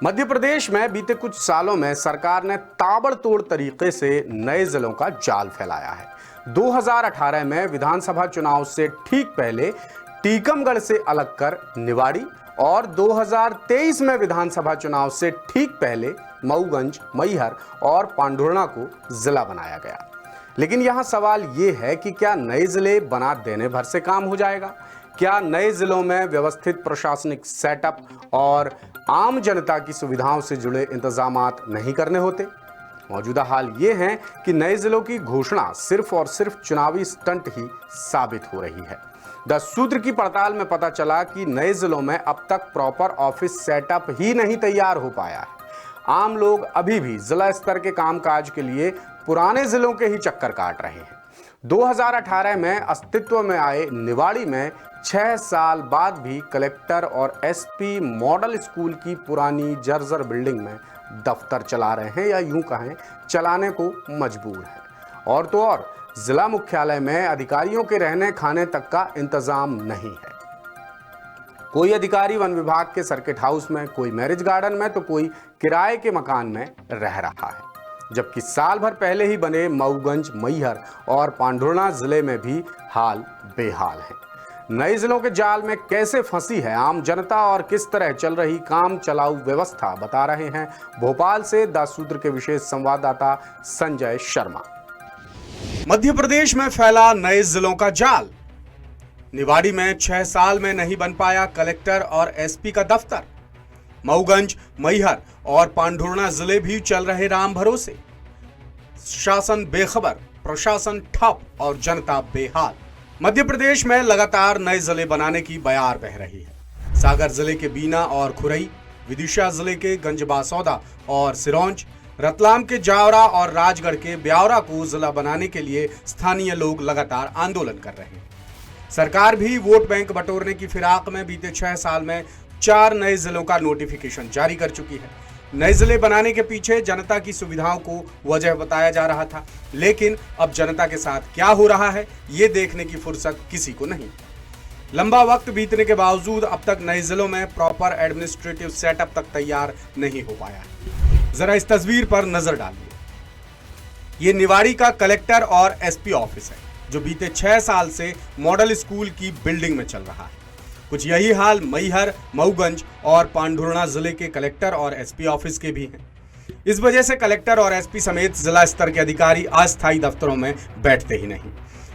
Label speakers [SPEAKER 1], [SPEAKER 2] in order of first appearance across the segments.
[SPEAKER 1] मध्य प्रदेश में बीते कुछ सालों में सरकार ने ताबड़तोड़ तरीके से नए जिलों का जाल फैलाया है। 2018 में विधानसभा चुनाव से ठीक पहले टीकमगढ़ से अलग कर निवाड़ी और 2023 में विधानसभा चुनाव से ठीक पहले मऊगंज, मैहर और पांढुर्णा को जिला बनाया गया। लेकिन यहां सवाल ये है कि क्या नए जिले बना देने भर से काम हो जाएगा? क्या नए जिलों में व्यवस्थित प्रशासनिक सेटअप और आम जनता की सुविधाओं से जुड़े इंतजामात नहीं करने होते? मौजूदा हाल ये है कि नए जिलों की घोषणा सिर्फ और सिर्फ चुनावी स्टंट ही साबित हो रही है। 10 सूत्र की पड़ताल में पता चला कि नए जिलों में अब तक प्रॉपर ऑफिस सेटअप ही नहीं तैयार हो पाया है। आम लोग अभी भी जिला स्तर के कामकाज के लिए पुराने जिलों के ही चक्कर काट रहे हैं। 2018 में अस्तित्व में आए निवाड़ी में 6 साल बाद भी कलेक्टर और एसपी मॉडल स्कूल की पुरानी जर्जर बिल्डिंग में दफ्तर चला रहे हैं, या यूं कहें चलाने को मजबूर हैं। और तो और जिला मुख्यालय में अधिकारियों के रहने खाने तक का इंतजाम नहीं है। कोई अधिकारी वन विभाग के सर्किट हाउस में, कोई मैरिज गार्डन में, तो कोई किराए के मकान में रह रहा है। जबकि साल भर पहले ही बने मऊगंज, मैहर और पांढुर्णा जिले में भी हाल बेहाल है। नए जिलों के जाल में कैसे फंसी है आम जनता और किस तरह चल रही काम चलाऊ व्यवस्था, बता रहे हैं भोपाल से 10 सूत्र के विशेष संवाददाता संजय शर्मा। मध्य प्रदेश में फैला नए जिलों का जाल। निवाड़ी में 6 साल में नहीं बन पाया कलेक्टर और एसपी का दफ्तर। मऊगंज, मैहर और पांढुर्णा जिले भी चल रहे राम भरोसे। शासन बेखबर, प्रशासन ठप और जनता बेहाल। मध्य प्रदेश में लगातार नए जिले बनाने की बयार बह रही है। सागर जिले के बीना और खुरई, विदिशा जिले के गंजबासौदा और सिरौंज, रतलाम के जावरा और राजगढ़ के ब्यावरा को जिला बनाने के लिए स्थानीय लोग लगातार आंदोलन कर रहे हैं। सरकार भी वोट बैंक बटोरने की फिराक में बीते 6 साल में 4 नए जिलों का नोटिफिकेशन जारी कर चुकी है। नए जिले बनाने के पीछे जनता की सुविधाओं को वजह बताया जा रहा था, लेकिन अब जनता के साथ क्या हो रहा है ये देखने की फुर्सत किसी को नहीं। लंबा वक्त बीतने के बावजूद अब तक नए जिलों में प्रॉपर एडमिनिस्ट्रेटिव सेटअप तक तैयार नहीं हो पाया है। जरा इस तस्वीर पर नजर डालिए। ये निवाड़ी का कलेक्टर और एसपी ऑफिस है, जो बीते 6 साल से मॉडल स्कूल की बिल्डिंग में चल रहा है। कुछ यही हाल मैहर, मऊगंज और पांढुर्णा जिले के कलेक्टर और एसपी ऑफिस के भी हैं। इस वजह से कलेक्टर और एसपी समेत जिला स्तर के अधिकारी अस्थायी दफ्तरों में बैठते ही नहीं।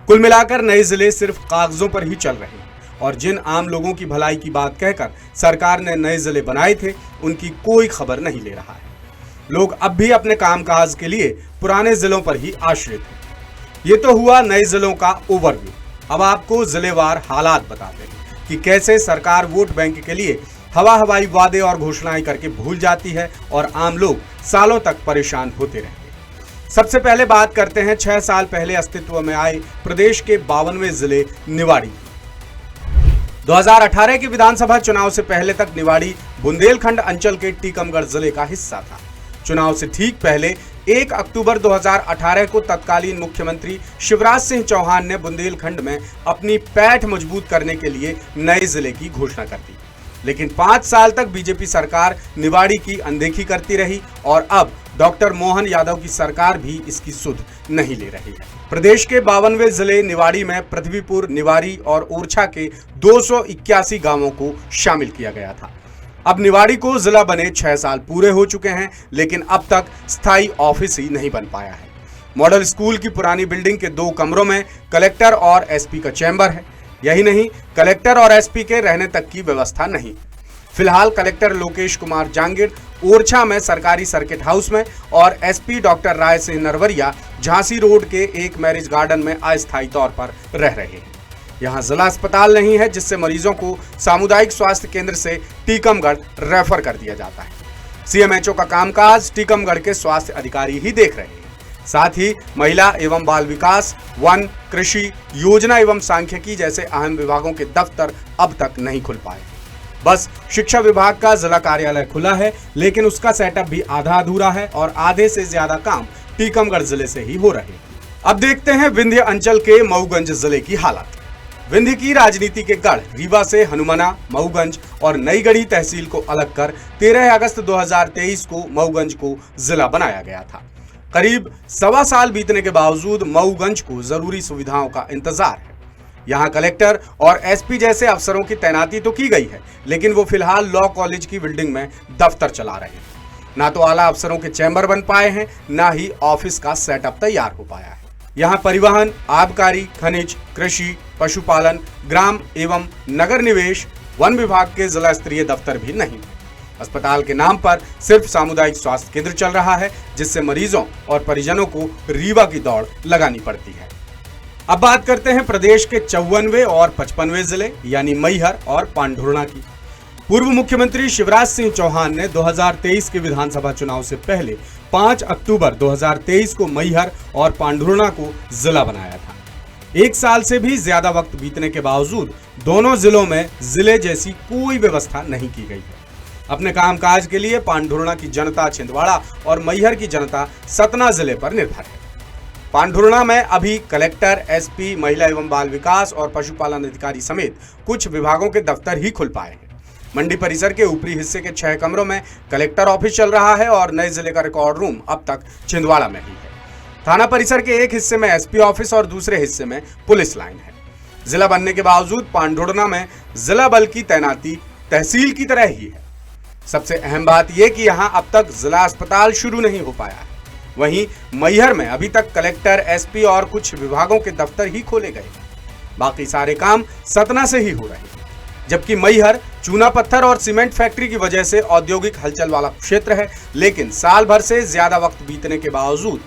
[SPEAKER 1] कुल मिलाकर नए जिले सिर्फ कागजों पर ही चल रहे हैं, और जिन आम लोगों की भलाई की बात कहकर सरकार ने नए जिले बनाए थे, उनकी कोई खबर नहीं ले रहा है। लोग अब भी अपने कामकाज के लिए पुराने जिलों पर ही आश्रित हैं। ये तो हुआ नए जिलों का ओवरव्यू। अब आपको जिलेवार हालात बताते हैं कि कैसे सरकार वोट बैंक के लिए हवाई वादे और घोषणाएं करके भूल जाती है और आम लोग सालों तक परेशान होते रहते हैं। सबसे पहले बात करते हैं 6 साल पहले अस्तित्व में आए प्रदेश के 52वें जिले निवाड़ी। 2018 के विधानसभा चुनाव से पहले तक निवाड़ी बुंदेलखंड अंचल के टीकमगढ़ जिले का हिस्सा था। चुनाव से ठीक पहले 1 अक्टूबर 2018 को तत्कालीन मुख्यमंत्री शिवराज सिंह चौहान ने बुंदेलखंड में अपनी पैठ मजबूत करने के लिए नए जिले की घोषणा कर दी। लेकिन 5 साल तक बीजेपी सरकार निवाड़ी की अनदेखी करती रही, और अब डॉक्टर मोहन यादव की सरकार भी इसकी सुध नहीं ले रही है। प्रदेश के 52वें जिले निवाड़ी में पृथ्वीपुर, निवाड़ी और ओरछा के 281 गांवों को शामिल किया गया था। अब निवाड़ी को जिला बने 6 साल पूरे हो चुके हैं, लेकिन अब तक स्थायी ऑफिस ही नहीं बन पाया है। मॉडल स्कूल की पुरानी बिल्डिंग के 2 कमरों में कलेक्टर और एसपी का चैम्बर है। यही नहीं, कलेक्टर और एसपी के रहने तक की व्यवस्था नहीं। फिलहाल कलेक्टर लोकेश कुमार जांगिड़ ओरछा में सरकारी सर्किट हाउस में और SP doctor Rai Singh Narwariya Jhansi road के एक मैरिज गार्डन में अस्थायी तौर पर रह रहे हैं। यहाँ जिला अस्पताल नहीं है, जिससे मरीजों को सामुदायिक स्वास्थ्य केंद्र से टीकमगढ़ रेफर कर दिया जाता है। सीएमएचओ का कामकाज टीकमगढ़ के स्वास्थ्य अधिकारी ही देख रहे हैं। साथ ही महिला एवं बाल विकास, वन, कृषि, योजना एवं सांख्यिकी जैसे अहम विभागों के दफ्तर अब तक नहीं खुल पाए। बस शिक्षा विभाग का जिला कार्यालय खुला है, लेकिन उसका सेटअप भी आधा अधूरा है और आधे से ज्यादा काम टीकमगढ़ जिले से ही हो रहे हैं। अब देखते हैं विंध्य अंचल के मऊगंज जिले की हालत। विंध्य की राजनीति के गढ़ रीवा से हनुमाना, मऊगंज और नईगढ़ी तहसील को अलग कर 13 अगस्त 2023 को मऊगंज को जिला बनाया गया था। करीब सवा साल बीतने के बावजूद मऊगंज को जरूरी सुविधाओं का इंतजार है। यहाँ कलेक्टर और एसपी जैसे अफसरों की तैनाती तो की गई है, लेकिन वो फिलहाल लॉ कॉलेज की बिल्डिंग में दफ्तर चला रहे हैं। ना तो आला अफसरों के चैम्बर बन पाए हैं, ना ही ऑफिस का सेटअप तैयार हो पाया है। यहाँ परिवहन, आबकारी, खनिज, कृषि, पशुपालन, ग्राम एवं नगर निवेश, वन विभाग के जिला स्तरीय दफ्तर भी नहीं है। अस्पताल के नाम पर सिर्फ सामुदायिक स्वास्थ्य केंद्र चल रहा है, जिससे मरीजों और परिजनों को रीवा की दौड़ लगानी पड़ती है। अब बात करते हैं प्रदेश के 54वें और 55वें जिले यानी मैहर और पांढुर्णा की। पूर्व मुख्यमंत्री शिवराज सिंह चौहान ने 2023 के विधानसभा चुनाव से पहले 5 अक्टूबर 2023 को मैहर और पांढुर्णा को जिला बनाया था। एक साल से भी ज्यादा वक्त बीतने के बावजूद दोनों जिलों में जिले जैसी कोई व्यवस्था नहीं की गई है। अपने कामकाज के लिए पांढुर्णा की जनता छिंदवाड़ा और मैहर की जनता सतना जिले पर निर्भर है। पांढुर्णा में अभी कलेक्टर, एसपी, महिला एवं बाल विकास और पशुपालन अधिकारी समेत कुछ विभागों के दफ्तर ही खुल पाए हैं। मंडी परिसर के ऊपरी हिस्से के 6 कमरों में कलेक्टर ऑफिस चल रहा है और नए जिले का रिकॉर्ड रूम अब तक छिंदवाड़ा में ही है। थाना परिसर के एक हिस्से में एसपी ऑफिस और दूसरे हिस्से में पुलिस लाइन है। जिला बनने के बावजूद पांढुर्णा में जिला बल की तैनाती तहसील की तरह ही है। सबसे अहम बात यह कि यहाँ अब तक जिला अस्पताल शुरू नहीं हो पाया है। वहीं मैहर में अभी तक कलेक्टर, एसपी और कुछ विभागों के दफ्तर ही खोले गए। बाकी सारे काम सतना से ही हो रहे हैं। जबकि मैहर चूना पत्थर और सीमेंट फैक्ट्री की वजह से औद्योगिक हलचल वाला क्षेत्र है, लेकिन साल भर से ज्यादा वक्त बीतने के बावजूद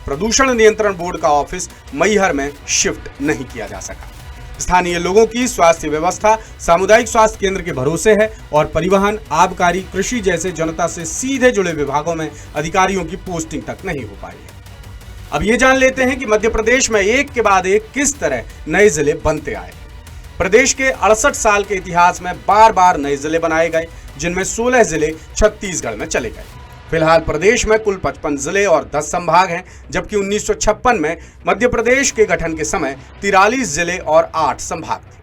[SPEAKER 1] प्रदूषण नियंत्रण बोर्ड का ऑफिस मैहर में शिफ्ट नहीं किया जा सका। स्थानीय लोगों की स्वास्थ्य व्यवस्था सामुदायिक स्वास्थ्य केंद्र के भरोसे है और परिवहन, आबकारी, कृषि जैसे जनता से सीधे जुड़े विभागों में अधिकारियों की पोस्टिंग तक नहीं हो पाई है। अब ये जान लेते हैं कि मध्य प्रदेश में एक के बाद एक किस तरह नए जिले बनते आए। प्रदेश के 68 साल के इतिहास में बार बार नए जिले बनाए गए, जिनमें 16 जिले छत्तीसगढ़ में चले गए। फिलहाल प्रदेश में कुल 55 जिले और 10 संभाग हैं, जबकि 1956 में मध्य प्रदेश के गठन के समय 43 जिले और 8 संभाग थे।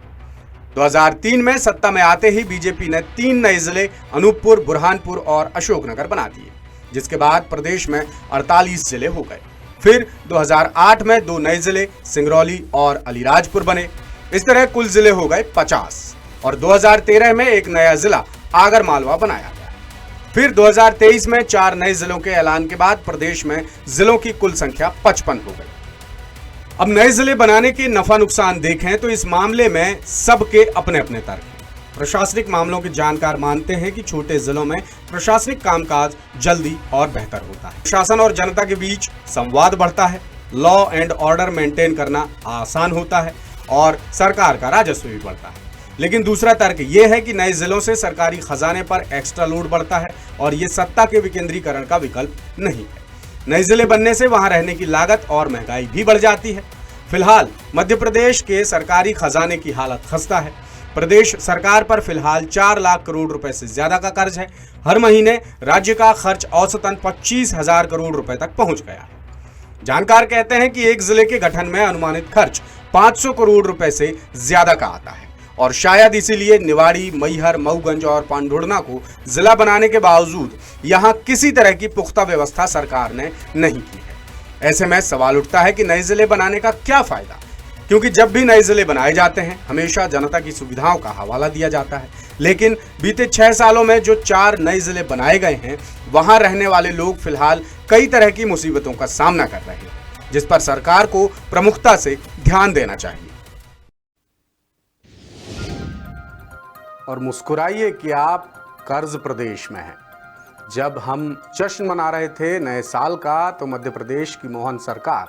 [SPEAKER 1] 2003 में सत्ता में आते ही बीजेपी ने 3 नए जिले अनूपपुर, बुरहानपुर और अशोकनगर बना दिए, जिसके बाद प्रदेश में 48 जिले हो गए। फिर 2008 में 2 नए जिले सिंगरौली और अलीराजपुर बने। इस तरह कुल जिले हो गए 50 और 2013 में एक नया जिला आगरमालवा बनाया गया। फिर 2023 में 4 नए जिलों के ऐलान के बाद प्रदेश में जिलों की कुल संख्या 55 हो गई। अब नए जिले बनाने के नफा नुकसान देखें तो इस मामले में सबके अपने अपने तर्क हैं। प्रशासनिक मामलों के जानकार मानते हैं कि छोटे जिलों में प्रशासनिक कामकाज जल्दी और बेहतर होता है। प्रशासन और जनता के बीच संवाद बढ़ता है, लॉ एंड ऑर्डर मेंटेन करना आसान होता है और सरकार का राजस्व भी बढ़ता है। लेकिन दूसरा तर्क यह है कि नए जिलों से सरकारी खजाने पर एक्स्ट्रा लोड बढ़ता है और ये सत्ता के विकेंद्रीकरण का विकल्प नहीं है। नए जिले बनने से वहां रहने की लागत और महंगाई भी बढ़ जाती है। फिलहाल मध्य प्रदेश के सरकारी खजाने की हालत खस्ता है। प्रदेश सरकार पर फिलहाल 4 लाख करोड़ रुपए से ज्यादा का कर्ज है। हर महीने राज्य का खर्च औसतन 25,000 करोड़ रुपए तक पहुंच गया है। जानकार कहते हैं कि एक जिले के गठन में अनुमानित खर्च 500 करोड़ रुपए से ज्यादा का आता है और शायद इसीलिए निवाड़ी, मैहर, मऊगंज और पांढुर्णा को जिला बनाने के बावजूद यहां किसी तरह की पुख्ता व्यवस्था सरकार ने नहीं की है। ऐसे में सवाल उठता है कि नए जिले बनाने का क्या फायदा, क्योंकि जब भी नए जिले बनाए जाते हैं हमेशा जनता की सुविधाओं का हवाला दिया जाता है। लेकिन बीते 6 सालों में जो 4 नए जिले बनाए गए हैं वहां रहने वाले लोग फिलहाल कई तरह की मुसीबतों का सामना कर रहे हैं, जिस पर सरकार को प्रमुखता से ध्यान देना चाहिए। और मुस्कुराइए कि आप कर्ज प्रदेश में हैं। जब हम जश्न मना रहे थे नए साल का तो मध्य प्रदेश की मोहन सरकार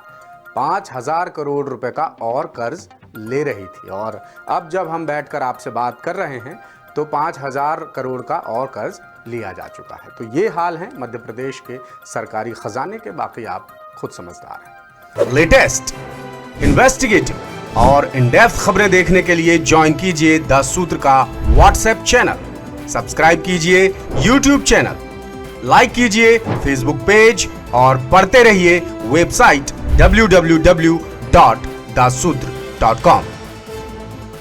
[SPEAKER 1] 5,000 करोड़ रुपए का और कर्ज ले रही थी और अब जब हम बैठकर आपसे बात कर रहे हैं तो 5,000 करोड़ का और कर्ज लिया जा चुका है। तो ये हाल है मध्य प्रदेश के सरकारी खजाने के। बाकी आप खुद समझदार हैं। लेटेस्ट, इन्वेस्टिगेटिव और इन डेप्थ खबरें देखने के लिए ज्वाइन कीजिए द सूत्र का व्हाट्सएप चैनल, सब्सक्राइब कीजिए यूट्यूब चैनल, लाइक कीजिए फेसबुक पेज और पढ़ते रहिए वेबसाइट www.dasudr.com।